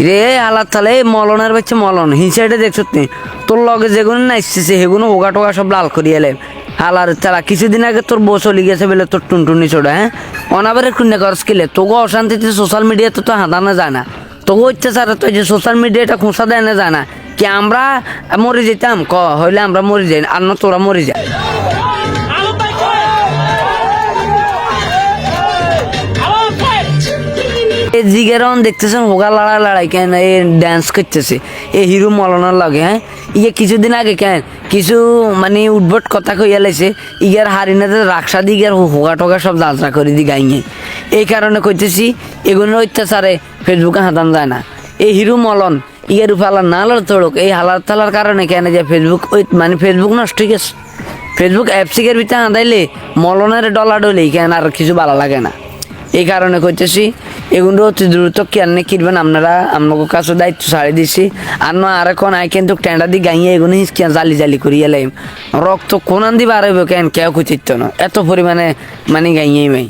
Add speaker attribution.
Speaker 1: রে আল্লাহ তালে মলনের বাচ্চা মলন হিংসাইটা দেখছো তুই তোর লগে যেগুলো নাচছে সেগুলো হোগা টোগা সব লাল করিয়ে এলে হালার তারা কিছুদিন আগে তোর বউ চলে গেছে বলে তোর টুনটুনি ছোড়া হ্যাঁ অনাবারে খুন্নে করস কিলে তোকে অশান্তিতে সোশ্যাল মিডিয়াতে তো হাঁদানো যায় না তোকে অত্যাচার তো যে সোশ্যাল মিডিয়াটা খোঁচা দেয় না যায় না কি আমরা মরে যেতাম ক হইলে আমরা মরে যাই আর না তোরা মরে যায় জিগেরন দেখতেছেন হোগা লড়াই কেন এ ড্যান্স করতেছে এ হিরো মলনার লাগে হ্যাঁ ইয়ে কিছুদিন আগে কেন কিছু মানে উদ্ভট কথা কইয়া লাইছে ইয়ার হারিনাতে রাক্সা দি ইয়ার হোগা টোগা সব যাত্রা করে দি গাইয়ে এই কারণে কইতেছি এগুলোর অত্যাচারে ফেসবুকে হাতান যায় না এই হিরো মলন ইয়ার উপর আলার নালার তোড়ক এই হালার তালার কারণে কেন যে ফেসবুক ওই মানে ফেসবুক নষ্ট হয়ে গেছে ফেসবুক অ্যাপসিকের ভিতরে হাঁদাইলে মলনের ডলা ডলেই কেন আর কিছু ভালো লাগে না এই কারণে কইতেছি এগুলো অতি দ্রুত কেন কিনবেন আপনারা আপনাকে কাছে দায়িত্ব ছাড়ি দিছি আর না আর এখন আই কিন্তু টেন্ডার দিয়ে গাইয়ে এগুলো জালি জালি করিয়ে লাইম রক্ত কোনান দিয়ে বাড়াইব কেন কেউ খুঁজিত না এত পরিমাণে মানে গাইয়েই মাই